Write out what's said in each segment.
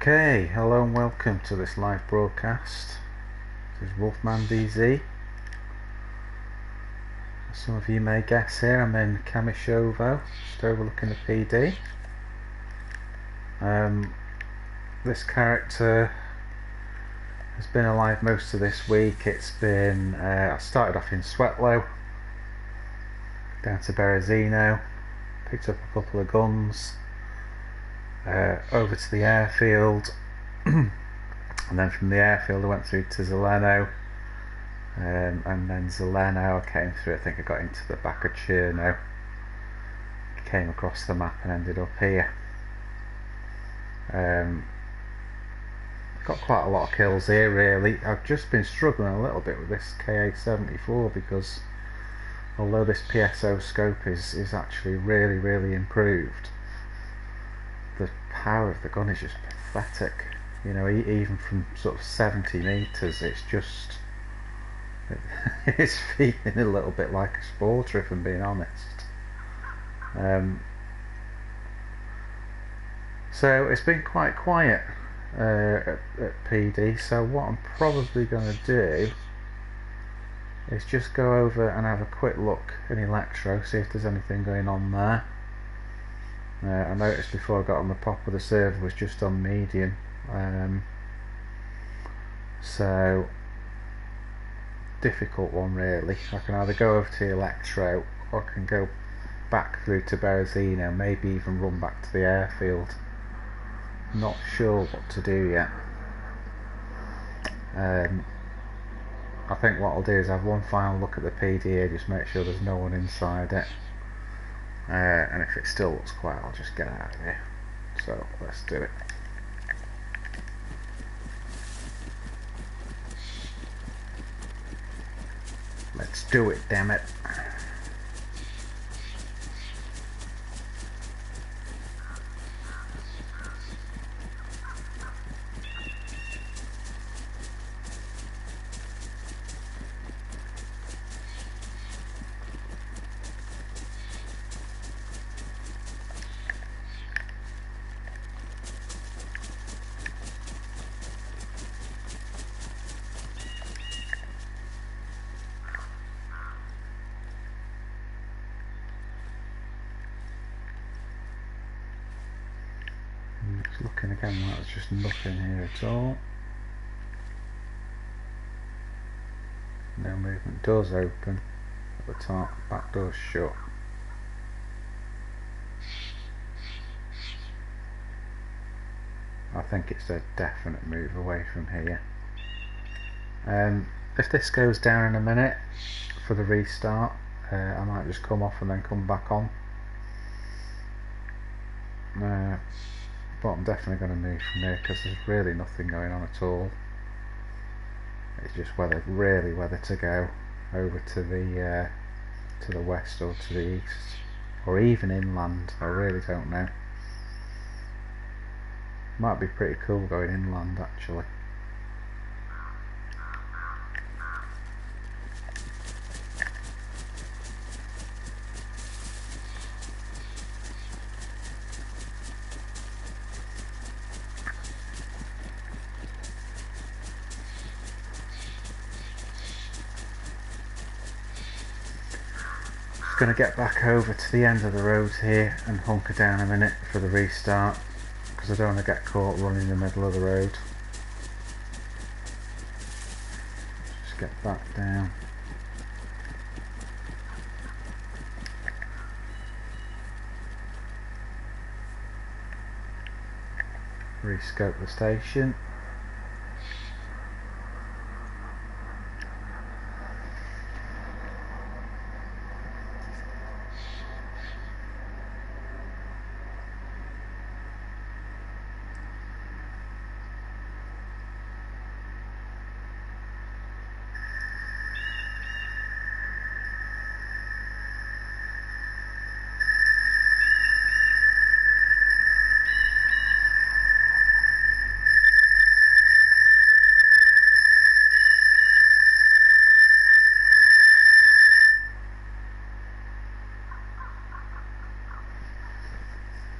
Okay, hello and welcome to this live broadcast. This is Wolfman DZ. As some of you may guess here, I'm in Kamyshovo, just overlooking the PD. This character has been alive most of this week. It's been, I started off in Svetlo, down to Berenzino, picked up a couple of guns, over to the airfield, and then from the airfield I went through to Zeleno, and then Zeleno I came through. I think I got into the back of Cherno, came across the map and ended up here. Got quite a lot of kills here really. I've just been struggling a little bit with this KA-74 because although this PSO scope is actually really improved, the power of the gun is just pathetic. You know, even from sort of 70 meters, it's just it's feeling a little bit like a sporter, if I'm being honest. So it's been quite quiet at PD, so what I'm probably going to do is just go over and have a quick look in Electro, see if there's anything going on there. I noticed before I got on the pop of the server was just on medium, so difficult one really. I can either go over to Electro or I can go back through to Berenzino, maybe even run back to the airfield. Not sure what to do yet. I think what I'll do is have one final look at the PD here, just make sure there's no one inside it, and if it still looks quiet I'll just get out of here. So let's do it. Let's do it, damn it. Just looking again, there's just nothing here at all. No movement. Doors open at the top, back door's shut. I think it's a definite move away from here. If this goes down in a minute for the restart, I might just come off and then come back on. But I'm definitely going to move from here because there's really nothing going on at all. It's just whether to go over to the west or to the east, or even inland. I really don't know. Might be pretty cool going inland actually. Going to get back over to the end of the road here and hunker down a minute for the restart because I don't want to get caught running in the middle of the road. Just get back down. Rescope the station.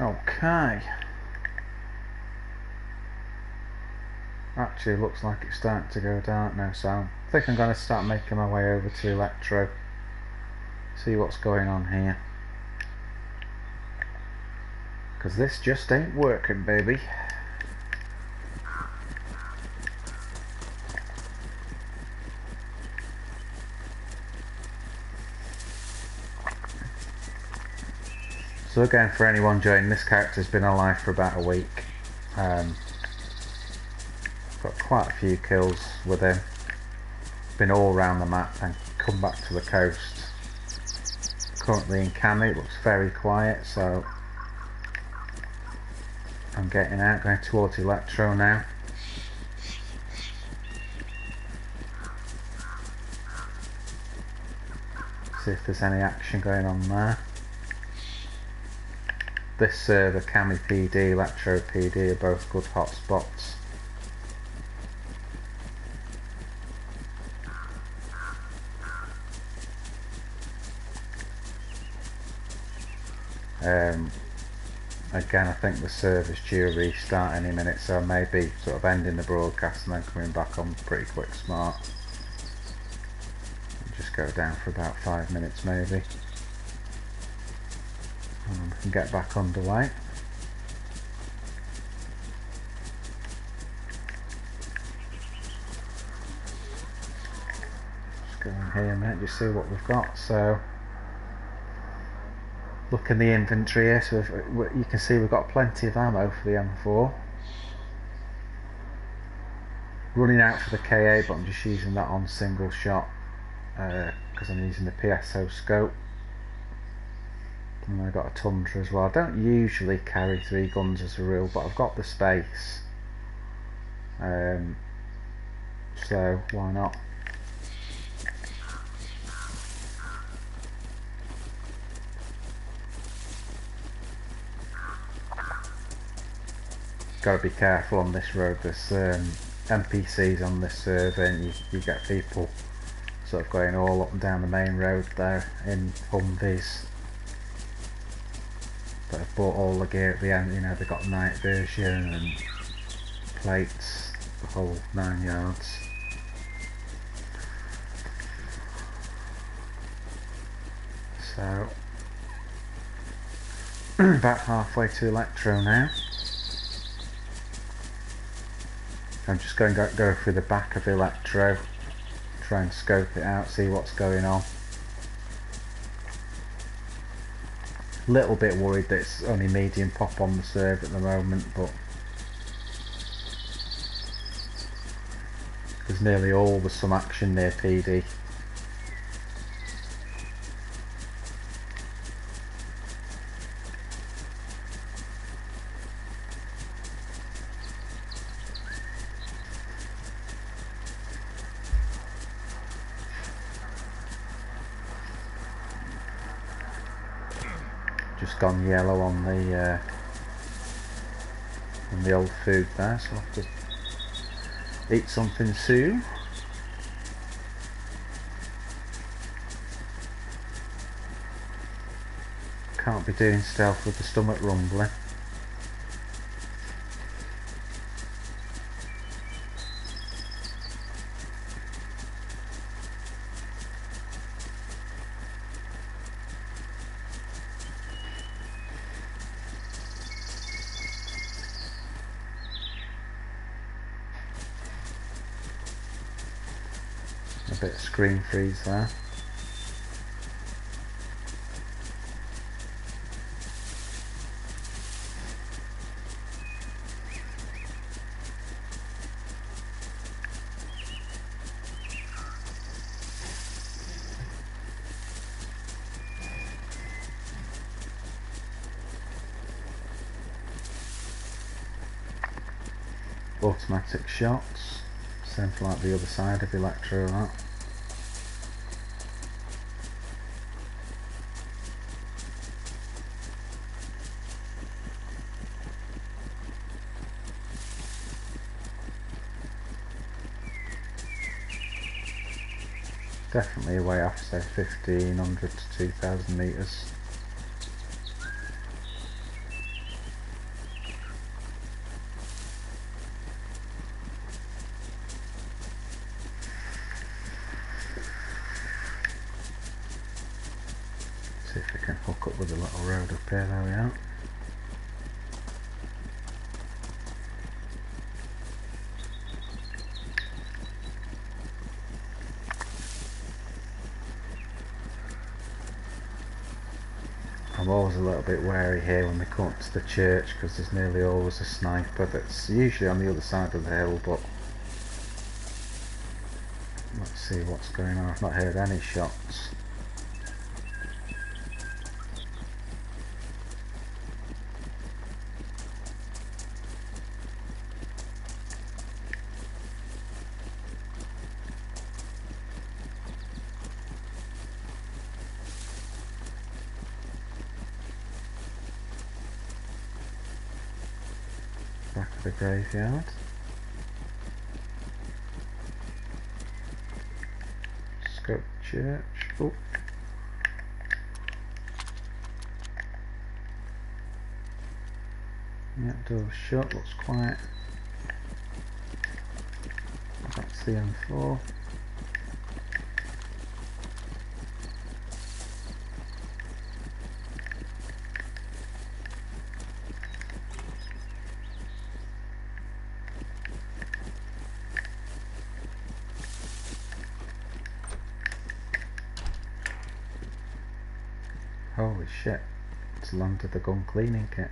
Okay. Actually looks like it's starting to go dark now, so I think I'm going to start making my way over to Electro, see what's going on here, because this just ain't working, baby. So again, for anyone joining, this character's been alive for about a week. Got quite a few kills with him. Been all around the map and come back to the coast. Currently in Kamy, it looks very quiet, so I'm getting out, going towards Electro now. See if there's any action going on there. This server, Kamy PD, Electro PD are both good hotspots. Again, I think the server's due a restart any minute, so I may be sort of ending the broadcast and then coming back on pretty quick smart. Just go down for about 5 minutes maybe, and we can get back underway. Just go in here a minute, just see what we've got. So look in the inventory here, so you can see we've got plenty of ammo for the M4. Running out for the KA, but I'm just using that on single shot because I'm using the PSO scope. And I've got a Tundra as well. I don't usually carry 3 guns as a rule, but I've got the space, so why not? Got to be careful on this road. There's NPCs on this server, and you get people sort of going all up and down the main road there in Humvees that have bought all the gear at the end. You know, they've got night vision and plates, the whole 9 yards. So about halfway to Electro now. I'm just going to go through the back of Electro, try and scope it out, see what's going on. Little bit worried that it's only medium pop on the server at the moment, but there's nearly always some action near PD. Just gone yellow on the old food there, so I'll have to eat something soon. Can't be doing stealth with the stomach rumbling. A bit of screen freeze there. Automatic shots, same like the other side of Electro, that. Definitely away off, say 1500 to 2000 metres. See if we can hook up with the little road up here. There we are. I'm always a little bit wary here when we come up to the church because there's nearly always a sniper that's usually on the other side of the hill, but let's see what's going on. I've not heard any shots. Back of the graveyard. Scope church. Oh. Yeah, door's shut, looks quiet. That's the M4. Holy shit, it's landed the gun cleaning kits.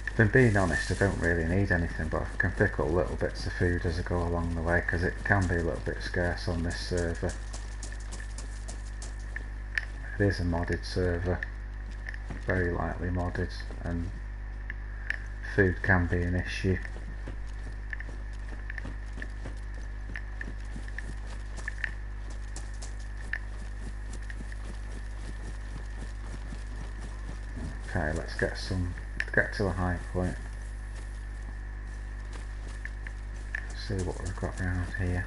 If I'm being honest, I don't really need anything, but I can pick up little bits of food as I go along the way because it can be a little bit scarce on this server. It is a modded server, very lightly modded, and food can be an issue. Okay, let's get to a high point. See what we've got around here.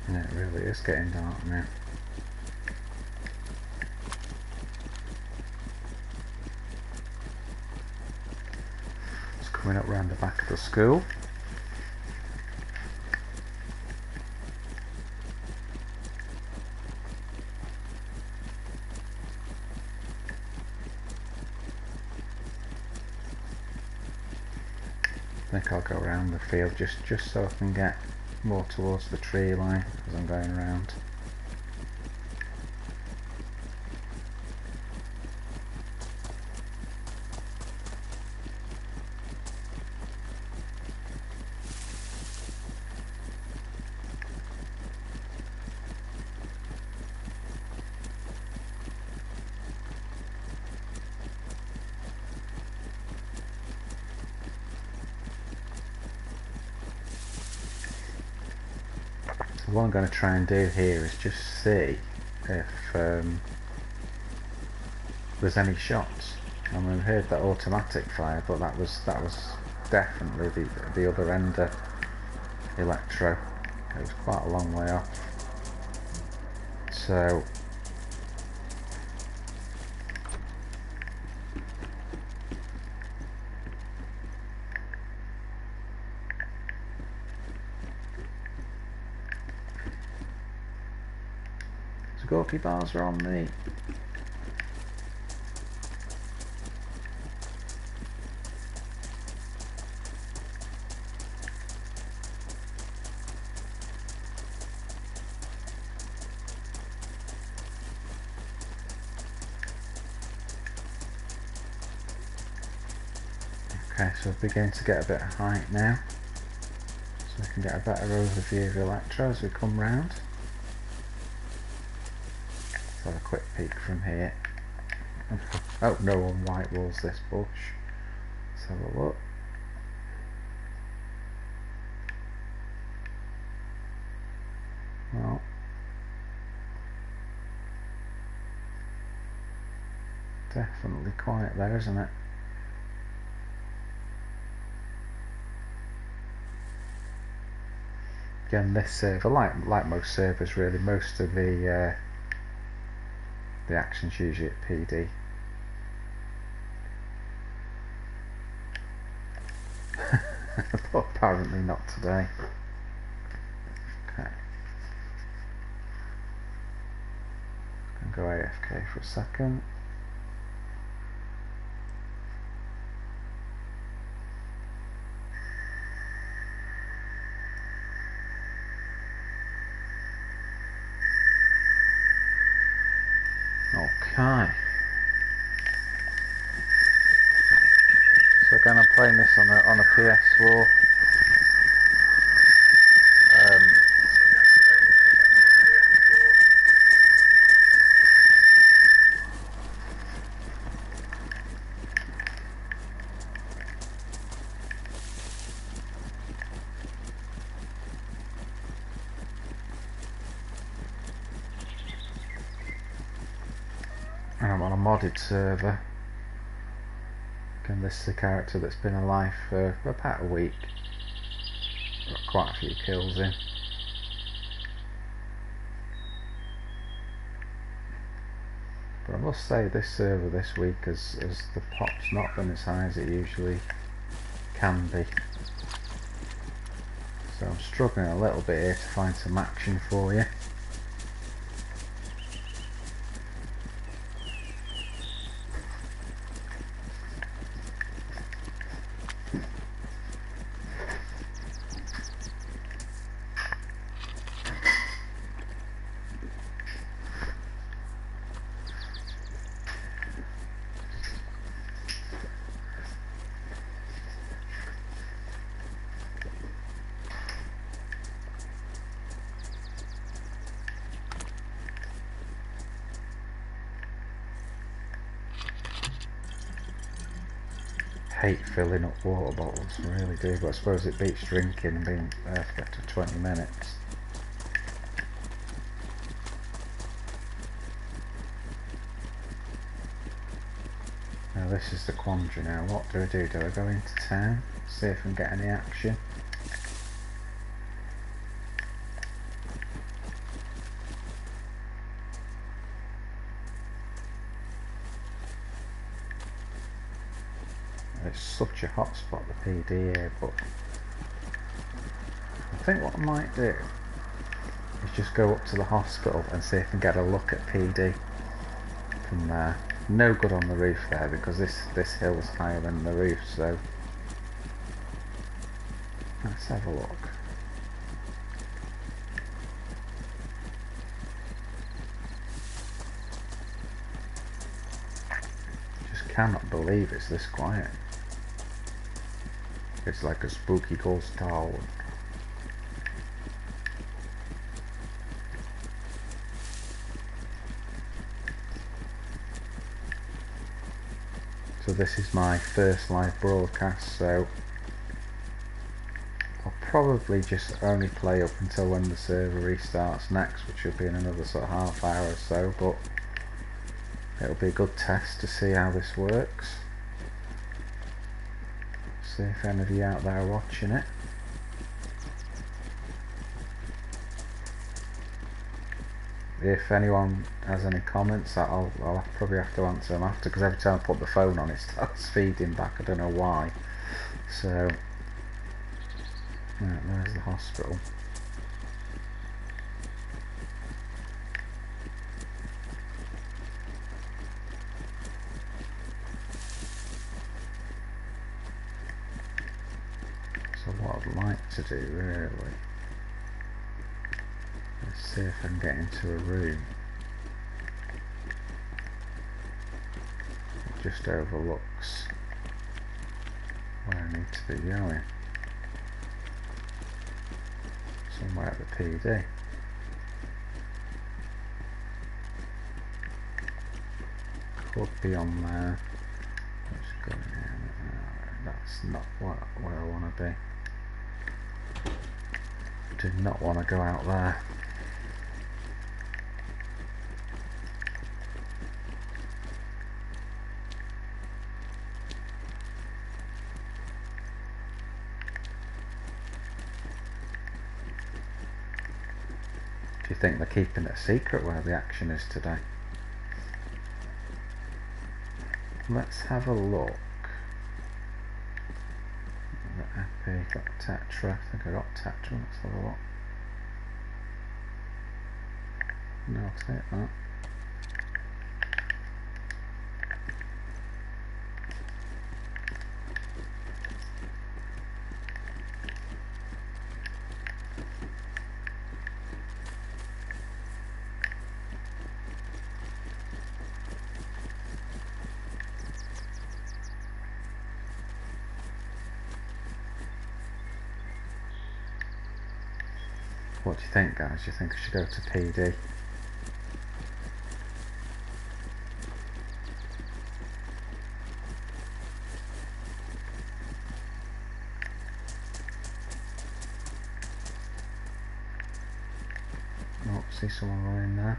And it really is getting dark now. It's coming up round the back of the school. I think I'll go around the field just so I can get more towards the tree line as I'm going around. What I'm going to try and do here is just see if there's any shots. I mean, we heard that automatic fire, but that was definitely the other end of Electro. It was quite a long way off. So Gorky bars are on me. Okay, so we're beginning to get a bit of height now, so we can get a better overview of Electro as we come round. Have a quick peek from here. Oh, no one white walls this bush. Let's have a look. Definitely quiet there, isn't it? Again, this server, like most servers really, most of the action's usually at PD. But apparently not today. Okay. I'm going to go AFK for a second. Okay. So again, I'm playing this on a PS4. And I'm on a modded server. Again, this is a character that's been alive for about a week. Got quite a few kills in. But I must say, this server this week has the pop's not been as high as it usually can be. So I'm struggling a little bit here to find some action for you. Hate filling up water bottles, I really do, but I suppose it beats drinking and being there for up to 20 minutes. Now this is the quandary now, what do I do? Do I go into town, see if I can get any action? It's such a hot spot, the PD here, but I think what I might do is just go up to the hospital and see if I can get a look at PD from there. No good on the roof there because this hill's higher than the roof, so let's have a look. Just cannot believe it's this quiet. It's like a spooky ghost town. So this is my first live broadcast, so I'll probably just only play up until when the server restarts next, which will be in another sort of half hour or so, but it'll be a good test to see how this works. See if any of you out there are watching it. If anyone has any comments, I'll probably have to answer them after, because every time I put the phone on it starts feeding back, I don't know why. So, right, there's the hospital. So what I'd like to do really is see if I can get into a room that just overlooks where I need to be going. Somewhere at the PD. Could be on there. Let's go in. That's not where I want to be. Do not want to go out there. you think they're keeping it a secret where the action is today? Let's have a look. Got Epi, got Tetra. I think I got Tetra. Let's have a look. No, I'll take that. What do you think, guys? Do you think I should go to PD? Oh, see someone running there.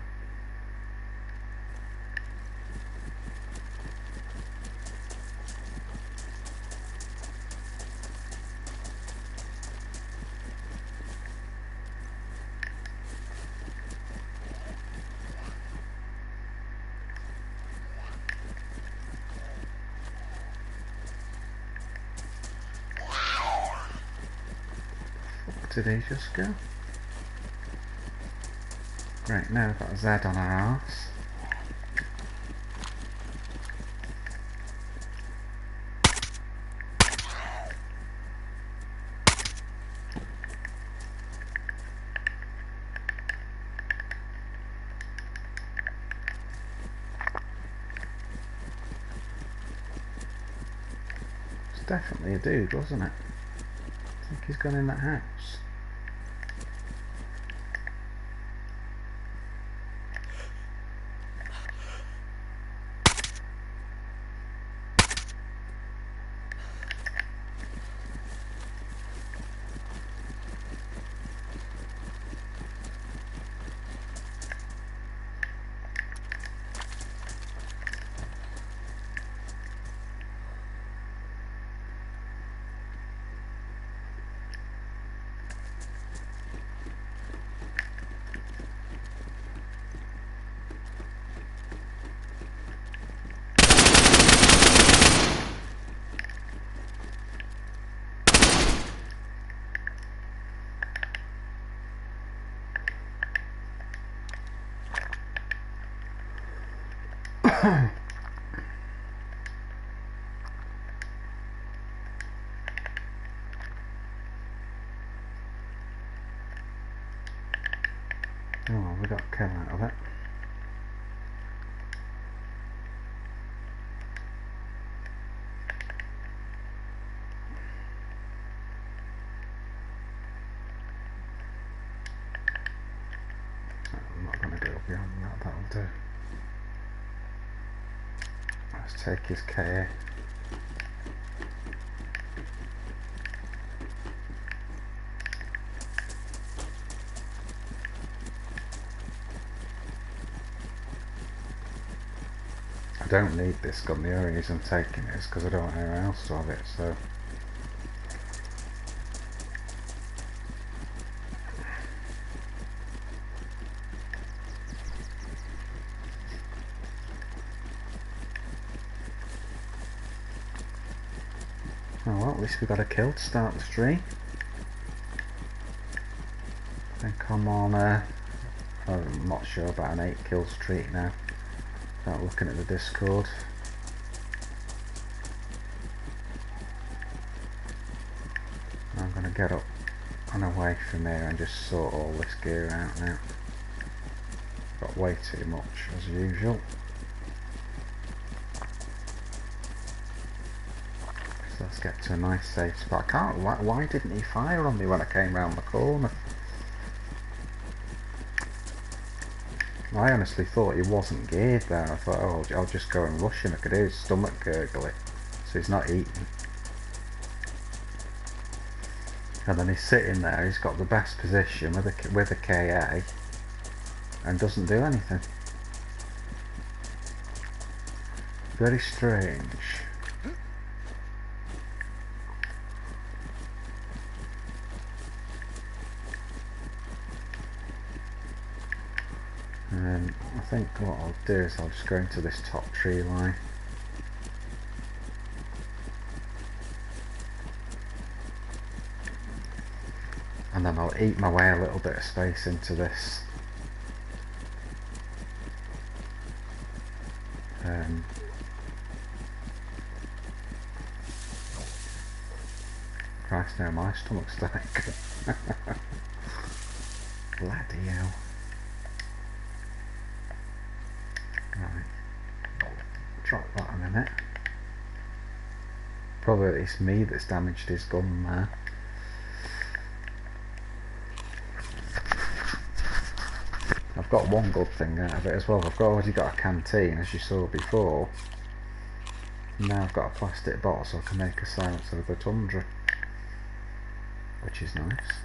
Did he just go? Right, now we've got a Z on our arse. It's definitely a dude, wasn't it? I think he's gone in that house. Oh, we got a kill out of it. I'm not going to go beyond that, that'll do. Let's take his KA. I don't need this gun, the only reason I'm taking it is because I don't want anyone else to have it, so... Oh well, at least we got a kill to start the stream. I think I'm on I'm not sure about an 8 kill streak now. Without looking at the Discord. I'm going to get up and away from here and just sort all this gear out now. Got way too much as usual. So let's get to a nice safe spot. I can't, why didn't he fire on me when I came round the corner? I honestly thought he wasn't geared there. I thought, oh, I'll just go and rush him. I could hear his stomach gurgling, so he's not eating. And then he's sitting there. He's got the best position with a KA, and doesn't do anything. Very strange. I think what I'll do is I'll just go into this top tree line. And then I'll eat my way a little bit of space into this. Christ, no, my stomach's like bloody hell. Right, drop that a minute. Probably it's me that's damaged his gun there. I've got one good thing out of it as well. I've already got a canteen, as you saw before. Now I've got a plastic bottle so I can make a silencer with the Tundra, which is nice.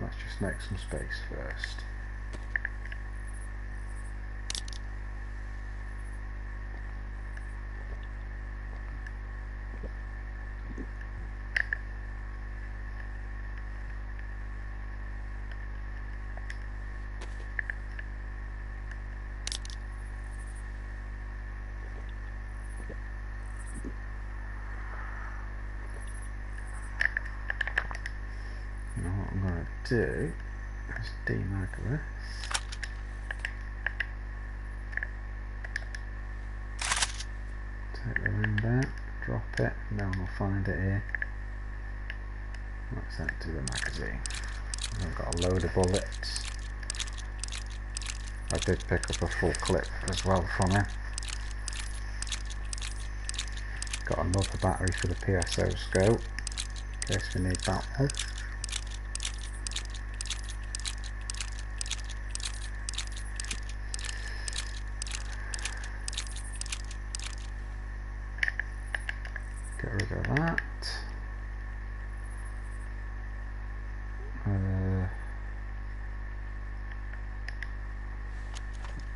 Let's just make some space first. What I'm going to do is demag this. Take the round out, drop it, and then we'll find it here. Let's empty the magazine. I've got a load of bullets. I did pick up a full clip as well from him. Got another battery for the PSO scope, in case we need that one. Get rid of that.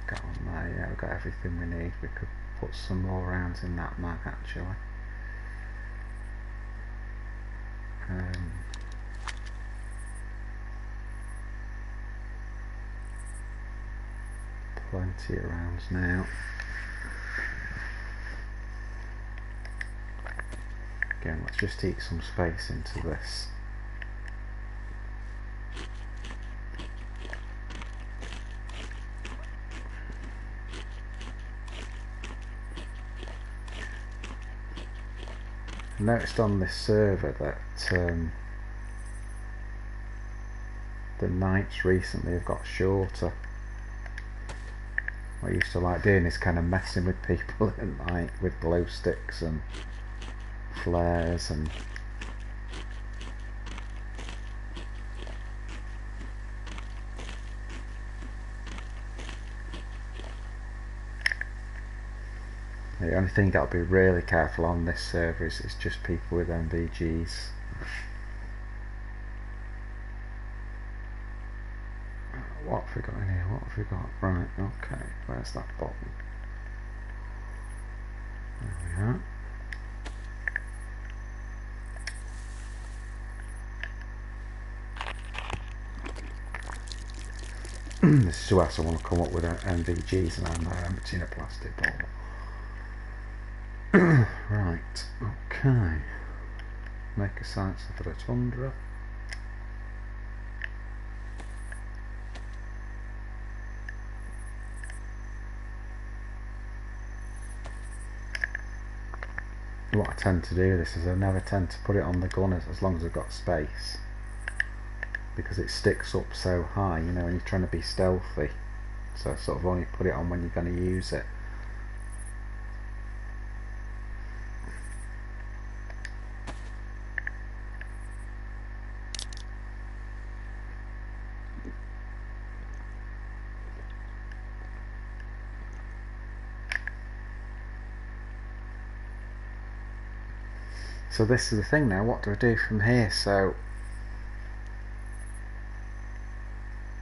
Got on there, yeah, we've got everything we need. We could put some more rounds in that mag actually. Plenty of rounds now. Again, let's just eat some space into this. I noticed on this server that the nights recently have got shorter. What I used to like doing is kind of messing with people at night with glow sticks and flares and the only thing I'll be really careful on this server is just people with MVGs. What have we got in here? What have we got? Right, okay, where's that bottom? There we are. This is who else I want to come up with MVGs and I'm emptying a plastic bottle. Right, okay. Make a silencer for the Tundra. What I tend to do this is I never tend to put it on the gun as long as I've got space, because it sticks up so high, you know, when you're trying to be stealthy. So I sort of only put it on when you're going to use it. So this is the thing now, what do I do from here? So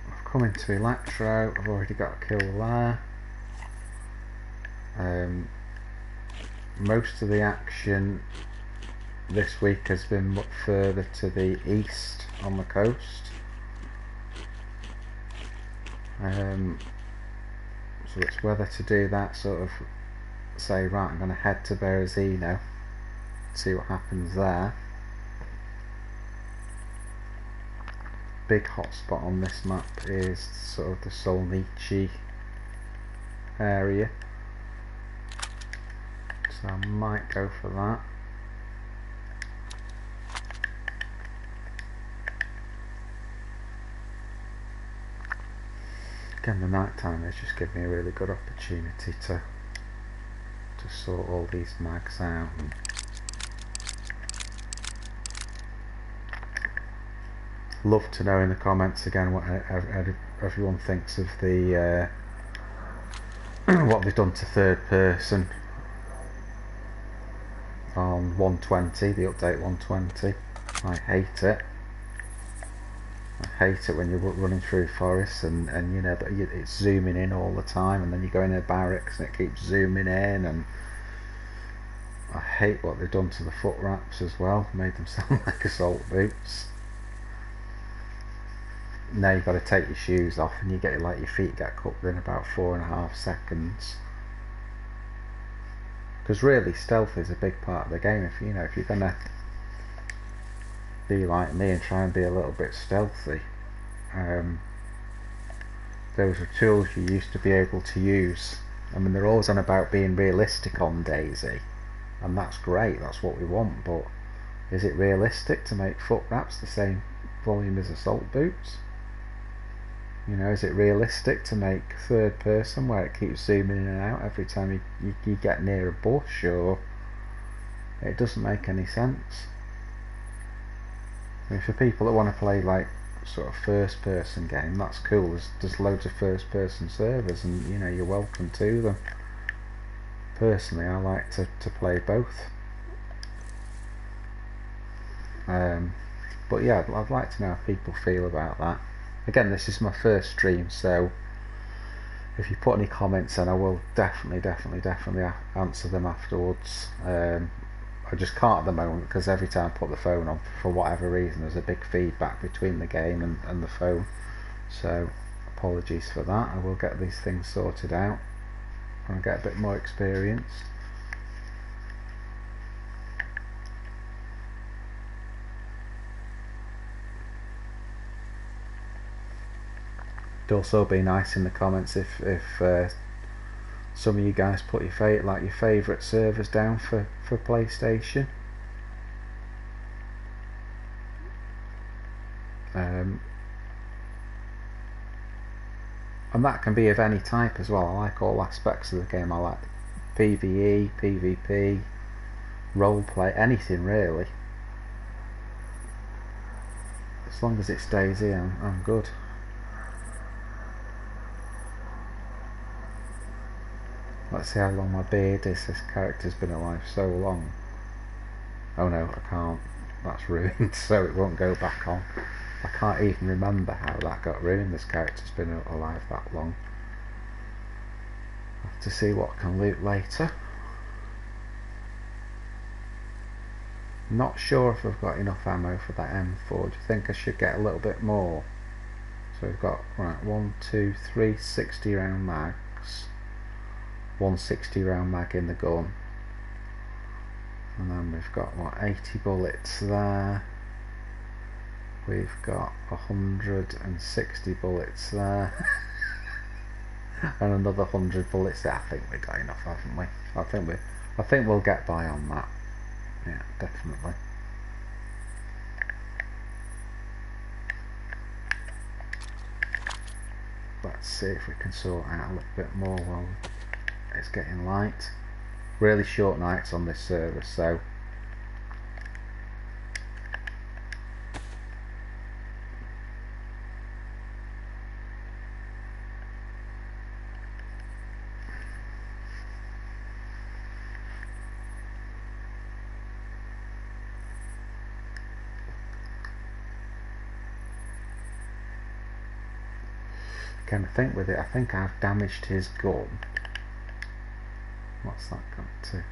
I've come into Electro, I've already got a kill there. Most of the action this week has been much further to the east on the coast. So it's whether to do that, sort of say, right, I'm going to head to Berenzino, see what happens there. Big hotspot on this map is sort of the Solnici area, so I might go for that. Again, the night time has just given me a really good opportunity to sort all these mags out. And love to know in the comments again what everyone thinks of the what they've done to third person on 120, the update 120. I hate it. I hate it when you're running through forests and you know that it's zooming in all the time, and then you go in a barracks and it keeps zooming in, and I hate what they've done to the foot wraps as well, made them sound like assault boots. Now you've got to take your shoes off and you get like your feet get cooked in about 4.5 seconds. Because really stealth is a big part of the game. If you know, if you're gonna be like me and try and be a little bit stealthy, those are tools you used to be able to use. I mean, they're always on about being realistic on DAYZ, and that's great, that's what we want, but is it realistic to make foot wraps the same volume as assault boots? You know, is it realistic to make third person where it keeps zooming in and out every time you get near a bush? Or it doesn't make any sense. I mean, for people that want to play like sort of first person game, that's cool. There's loads of first person servers, and you know, you're welcome to them. Personally, I like to play both. But yeah, I'd like to know how people feel about that. Again, this is my first stream, so if you put any comments in, I will definitely answer them afterwards. I just can't at the moment because every time I put the phone on, for whatever reason, there's a big feedback between the game and the phone. So apologies for that. I will get these things sorted out when I get a bit more experienced. It'd also be nice in the comments if some of you guys put your favourite servers down for PlayStation. And that can be of any type as well. I like all aspects of the game. I like PvE, PvP, roleplay, anything really. As long as it stays here, I'm good. Let's see how long my beard is. This character's been alive so long. Oh no, I can't. That's ruined, so it won't go back on. I can't even remember how that got ruined. This character's been alive that long. I'll have to see what I can loot later. Not sure if I've got enough ammo for that M4. Do you think I should get a little bit more? So we've got, right, 1, 2, 3 60 round mags. 160 round mag in the gun, and then we've got what, 80 bullets there, we've got 160 bullets there and another 100 bullets there. I think we got enough, haven't we? I think we'll get by on that. Yeah, definitely. Let's see if we can sort out a little bit more while it's getting light. Really short nights on this server, so again, I think with it, I think I've damaged his gun. What's that got to?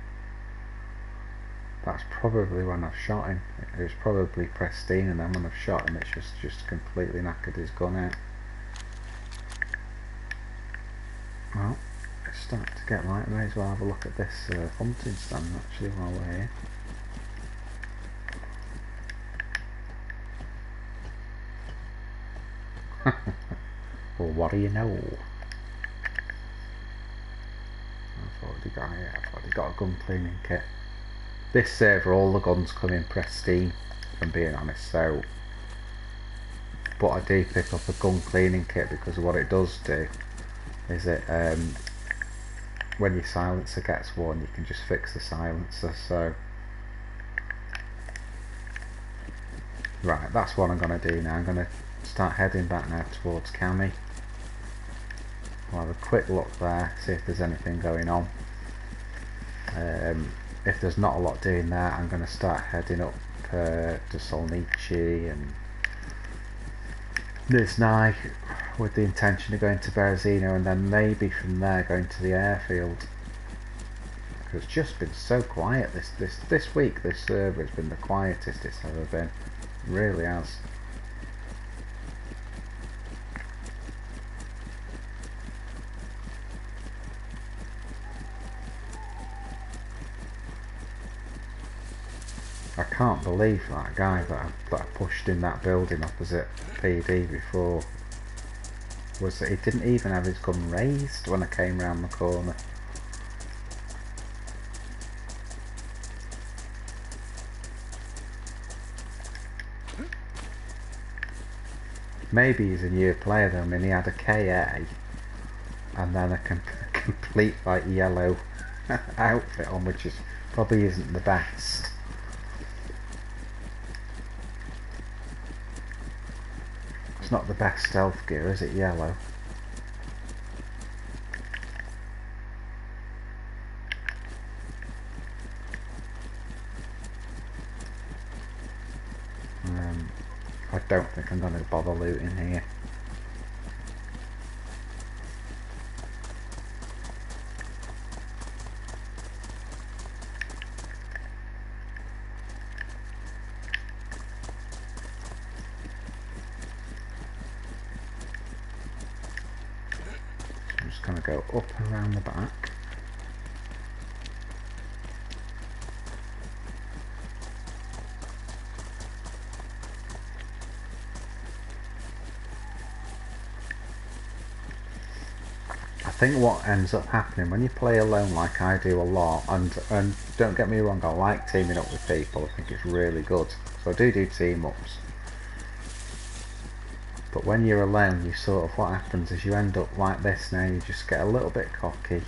That's probably when I've shot him. It was probably pristine, and then when I've shot him, it's just completely knackered his gun out. starting to get light. May as well have a look at this hunting stand actually while we're here. Well, what do you know? I've already got a gun cleaning kit. This server, all the guns come in pristine, if I'm being honest, so... But I do pick up a gun cleaning kit because what it does do is it, when your silencer gets worn, you can just fix the silencer, so... Right, that's what I'm going to do now. I'm going to start heading back now towards Kamy. I'll have a quick look there, see if there's anything going on. If there's not a lot doing there, I'm going to start heading up to Solnici and Nizhny with the intention of going to Berenzino, and then maybe from there going to the airfield. Because it's just been so quiet this week. This server has been the quietest it's ever been. It really has. I can't believe that guy that I pushed in that building opposite PD before, was that he didn't even have his gun raised when I came round the corner. Maybe he's a new player though. I mean, he had a KA and then a complete like yellow outfit on, which is probably isn't the best. It's not the best stealth gear, is it? Yellow. I don't think I'm going to bother looting here. I'm just going to go up and around the back. I think what ends up happening when you play alone like I do a lot, and don't get me wrong, I like teaming up with people, I think it's really good, so I do team ups, but when you're alone, you sort of, what happens is you end up like this now, you just get a little bit cocky,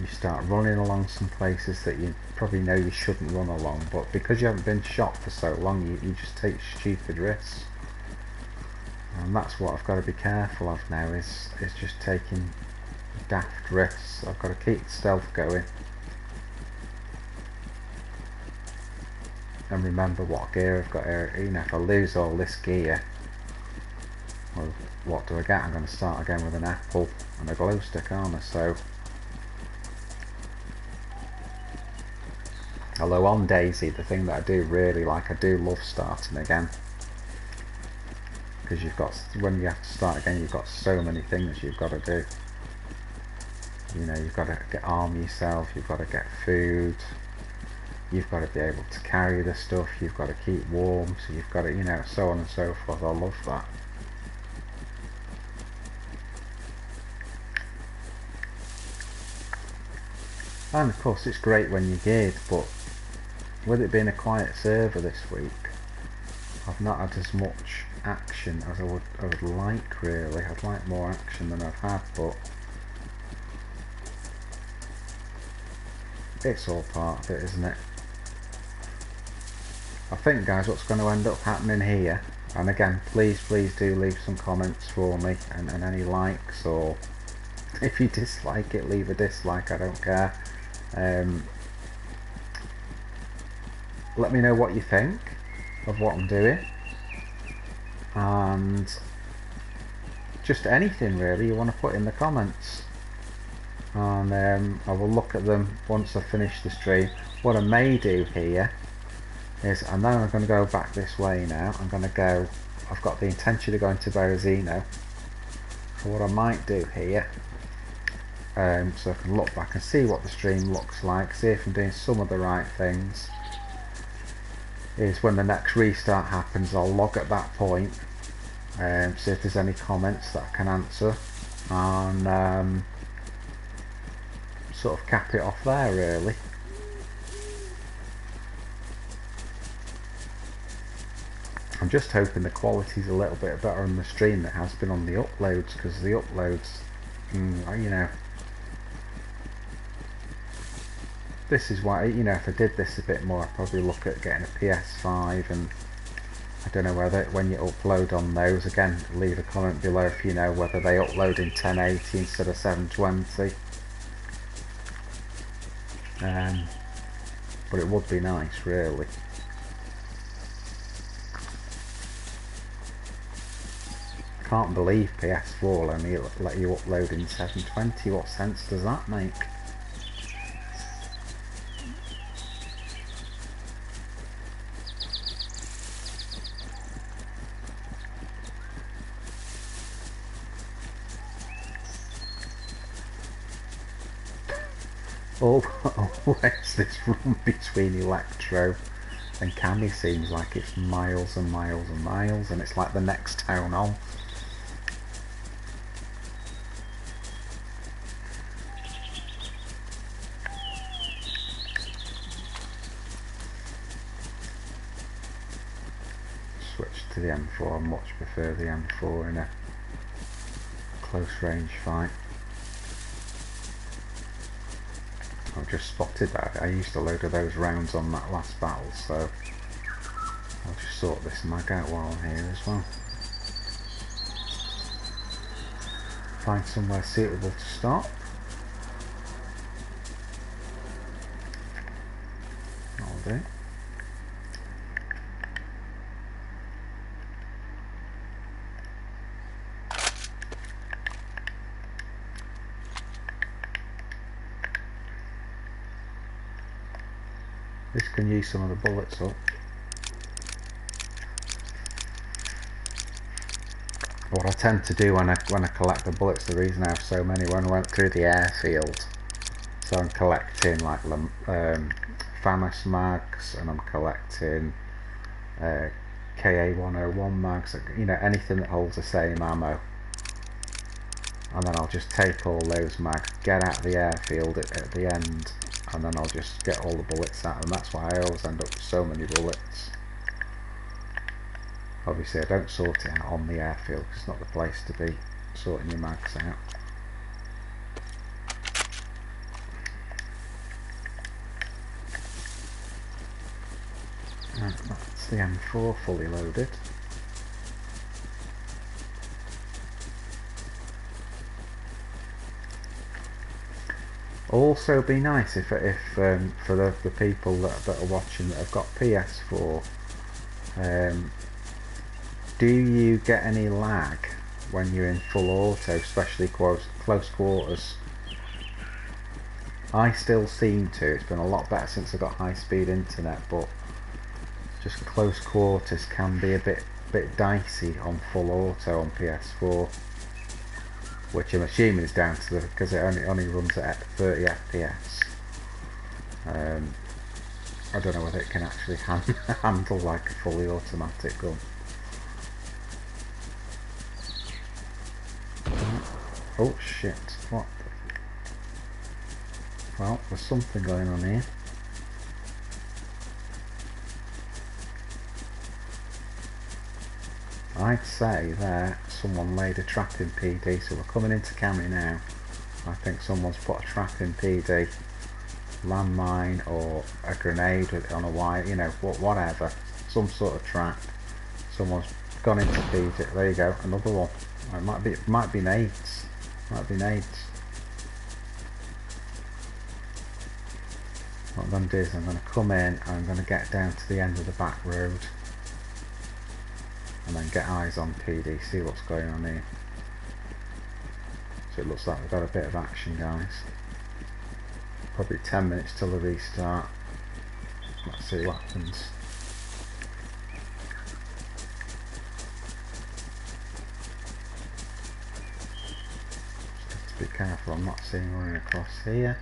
you start running along some places that you probably know you shouldn't run along, but because you haven't been shot for so long, you just take stupid risks. And that's what I've got to be careful of now, is just taking daft risks. I've got to keep the stealth going and remember what gear I've got here. You know, if I lose all this gear, well, what do I get? I'm going to start again with an apple and a glow stick, aren't I? So, although on DAYZ, the thing that I do really like, I do love starting again. Because you've got, when you have to start again, you've got so many things you've got to do. You know, you've got to arm yourself, you've got to get food, you've got to be able to carry the stuff, you've got to keep warm, so you've got to, you know, so on and so forth. I love that. And of course it's great when you're geared, but with it being a quiet server this week, I've not had as much action as I would like, really. I'd like more action than I've had, but it's all part of it, isn't it? I think, guys, what's going to end up happening here, and again, please do leave some comments for me, and any likes, or if you dislike it, leave a dislike, I don't care. Let me know what you think of what I'm doing, and just anything really you want to put in the comments, and I will look at them once I finish the stream. What I may do here is, and then I'm going to go back this way now, I've got the intention of going to Berenzino, so what I might do here so I can look back and see what the stream looks like, see if I'm doing some of the right things. Is when the next restart happens, I'll log at that point, see if there's any comments that I can answer, and sort of cap it off there really. I'm just hoping the quality's a little bit better on the stream than it has been on the uploads, because the uploads, you know, this is why, you know, if I did this a bit more, I'd probably look at getting a PS5, and I don't know whether, when you upload on those, again, leave a comment below if you know whether they upload in 1080 instead of 720. But it would be nice, really. I can't believe PS4 will only let you upload in 720. What sense does that make? Always this run between Electro and Kamy seems like it's miles and miles and miles, and it's like the next town on. Switch to the M4. I much prefer the M4 in a close range fight. I've just spotted that. I used a load of those rounds on that last battle, so I'll just sort this mag out while I'm here as well. Find somewhere suitable to stop. That'll do. This can use some of the bullets up. What I tend to do when I collect the bullets, the reason I have so many, when I went through the airfield, so I'm collecting like FAMAS mags, and I'm collecting KA-101 mags, you know, anything that holds the same ammo. And then I'll just take all those mags, get out of the airfield at the end, and then I'll just get all the bullets out, and that's why I always end up with so many bullets. Obviously I don't sort it out on the airfield, because it's not the place to be sorting your mags out. Right, that's the M4 fully loaded. Also be nice if for the people that are watching that have got PS4, do you get any lag when you're in full auto, especially close quarters? I still seem to. It's been a lot better since I got high-speed internet, but just close quarters can be a bit dicey on full auto on PS4. Which I'm assuming is down to because it only runs at 30 FPS. I don't know whether it can actually handle like a fully automatic gun. Oh shit! What? Well, there's something going on here. I'd say there someone laid a trap in PD, so we're coming into Kamy now. I think someone's put a trap in PD, landmine or a grenade on a wire, you know, whatever, some sort of trap. Someone's gone into PD. There you go, another one. It might be nades. Might be nades. What I'm going to do is I'm going to come in and I'm going to get down to the end of the back road. And then get eyes on PD, see what's going on here. So it looks like we've got a bit of action, guys. Probably 10 minutes till the restart. Let's see what happens. Just have to be careful I'm not seeing running across here.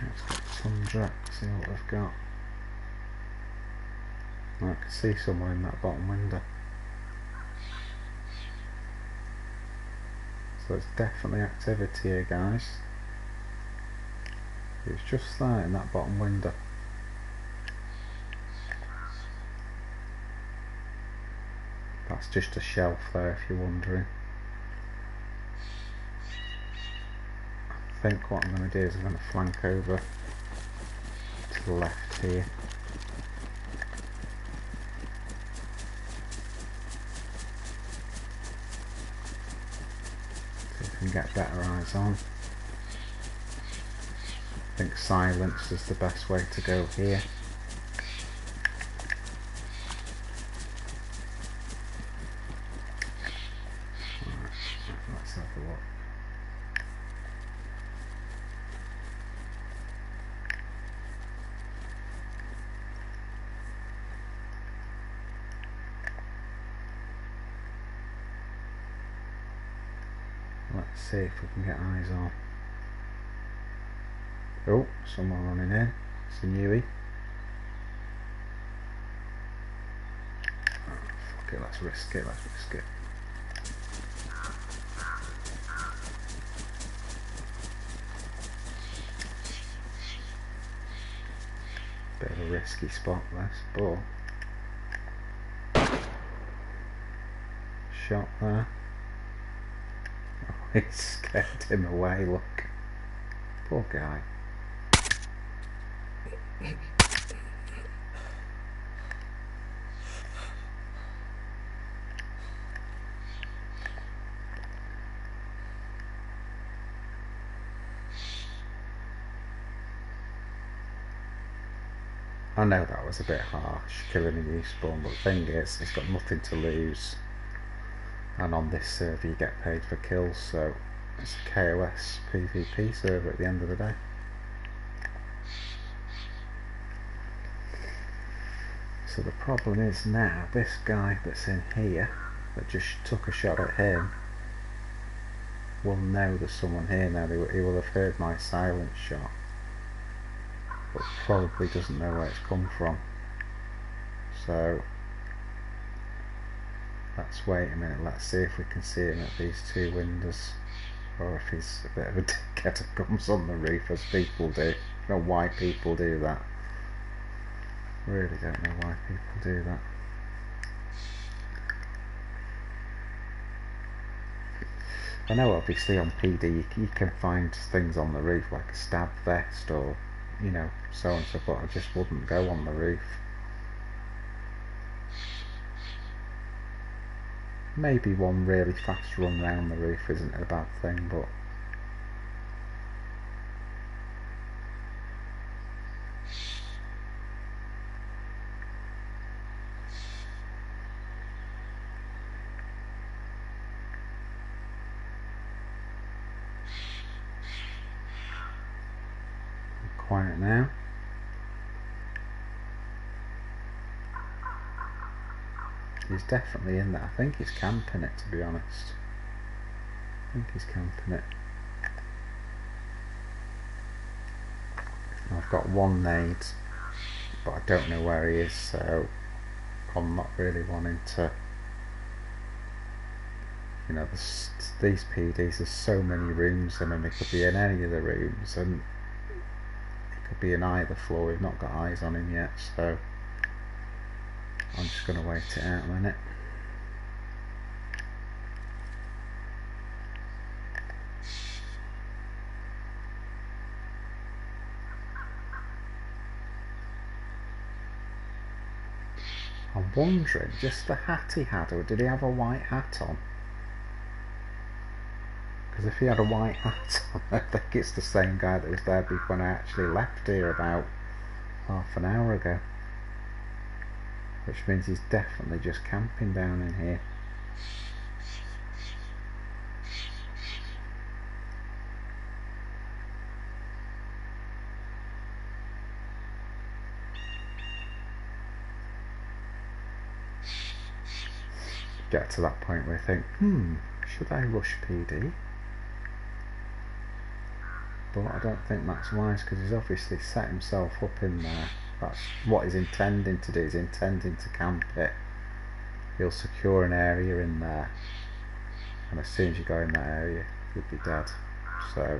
Let's get Tundra, see what we've got. Oh, I can see someone in that bottom window. So there's definitely activity here, guys. It's just there in that bottom window. That's just a shelf there if you're wondering. I think what I'm going to do is I'm going to flank over to the left here. See if we can get better eyes on. I think silence is the best way to go here. Let's have a look. Let's see if we can get eyes on. Oh, someone running in. It's a newie. Oh, fuck it, let's risk it, let's risk it. Bit of a risky spot this, but shot there. Oh, it scared him away, look. Poor guy. I know that was a bit harsh, killing a respawn, but the thing is, he's got nothing to lose. And on this server you get paid for kills, so it's a KOS PvP server at the end of the day. So the problem is now, this guy that's in here, that just took a shot at him, will know there's someone here now. He will have heard my silent shot, but probably doesn't know where it's come from. So let's wait a minute, let's see if we can see him at these two windows, or if he's a bit of a dickhead and comes on the roof as people do. I don't know why people do that. Really don't know why people do that. I know obviously on PD you can find things on the roof like a stab vest or, you know, so and so, but I just wouldn't go on the roof. Maybe one really fast run round the roof isn't a bad thing, but quiet now. He's definitely in there. I think he's camping it, to be honest. I think he's camping it. I've got one nade, but I don't know where he is, so I'm not really wanting to, you know, these PDs, there's so many rooms in them. He could be in any of the rooms, and he could be in either floor. We've not got eyes on him yet, so I'm just going to wait it out a minute. I'm wondering, just the hat he had, or did he have a white hat on? Because if he had a white hat on, I think it's the same guy that was there when I actually left here about half an hour ago. which means he's definitely just camping down in here. Get to that point where you think, should I rush PD? But I don't think that's wise, because he's obviously set himself up in there. That's what he's intending to do. He's intending to camp it. He'll secure an area in there, and as soon as you go in that area, you'll be dead. So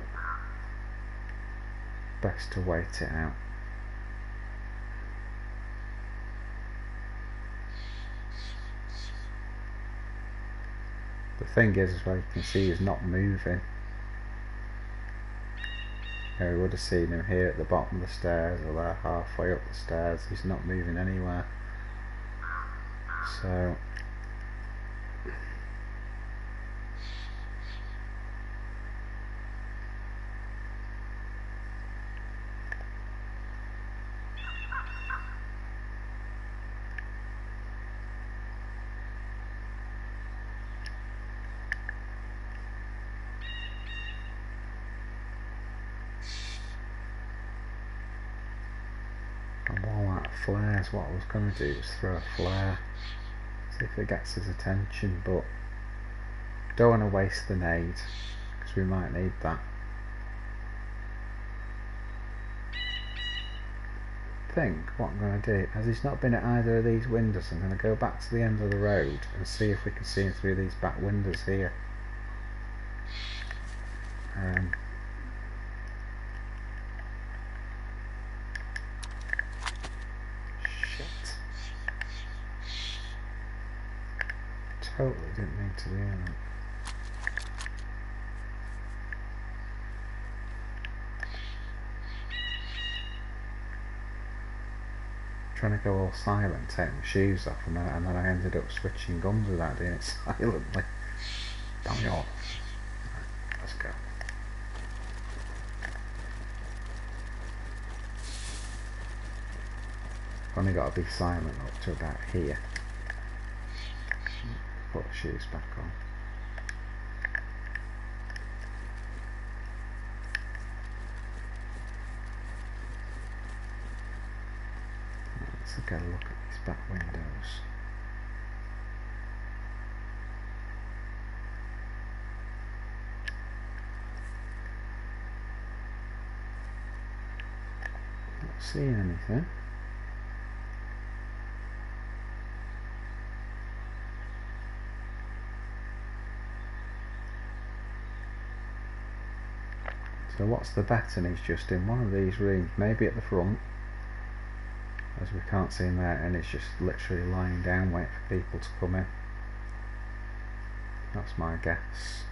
best to wait it out. The thing is, as well, you can see he's not moving. You know, we would have seen him here at the bottom of the stairs, or there halfway up the stairs. He's not moving anywhere. So and while that flares, what I was going to do was throw a flare, see if it gets his attention, but don't want to waste the nade, because we might need that. I think what I'm going to do, as he's not been at either of these windows, I'm going to go back to the end of the road and see if we can see him through these back windows here. Shit. Totally didn't mean to do that. Trying to go all silent, take my shoes off, and then I ended up switching guns without doing it silently. Damn you all. Right, let's go. Only got to be silent up to about here. Put the shoes back on. Let's get a look at these back windows. Not seeing anything. So what's the bet? And he's just in one of these rooms, maybe at the front, as we can't see him there, and it's just literally lying down waiting for people to come in. That's my guess.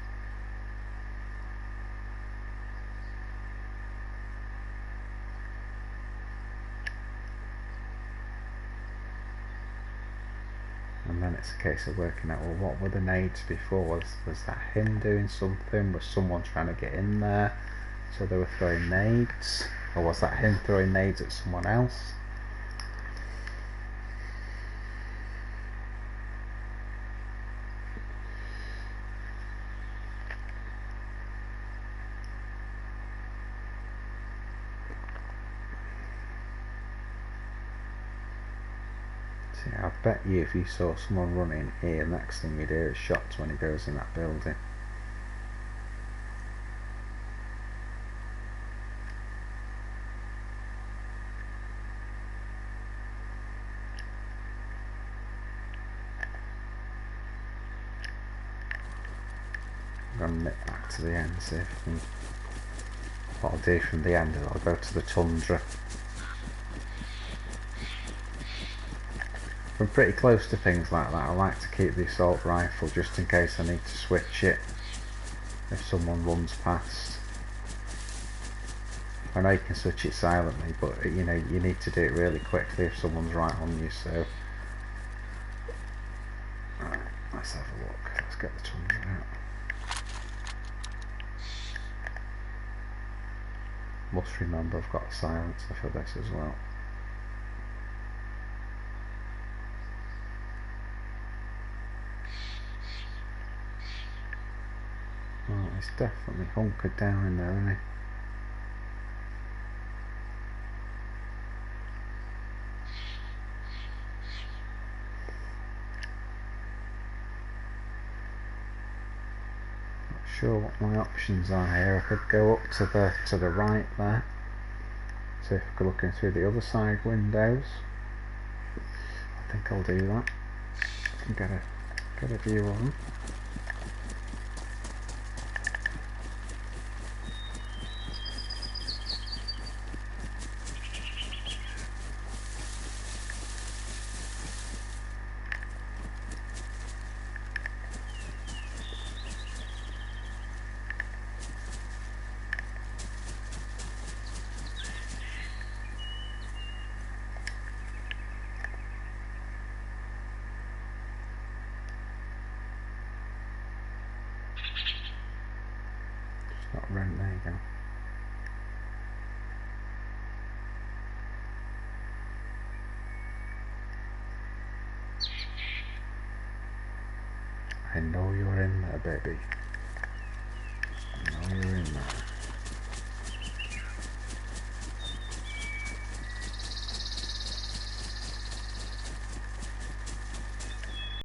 And then it's a case of working out, well, what were the nades before? Was that him doing something? Was someone trying to get in there, so they were throwing nades? Or was that him throwing nades at someone else? See, I bet you if you saw someone running here, next thing you'd hear is shots when he goes in that building. I'm going to nip back to the end, see if I can... What I'll do from the end is I'll go to the tundra. I'm pretty close to things like that. I like to keep the assault rifle just in case I need to switch it if someone runs past. I know you can switch it silently, but you know you need to do it really quickly if someone's right on you. So right, let's have a look. Let's get the tundra out. Must remember I've got a silencer for this as well. Oh, he's definitely hunkered down in there, isn't he? Not sure what my options are here. I could go up to the right there. See if I could look in through the other side windows. I think I'll do that and get a view of them. Not rent, there you go. I know you're in there, baby. I know you're in there.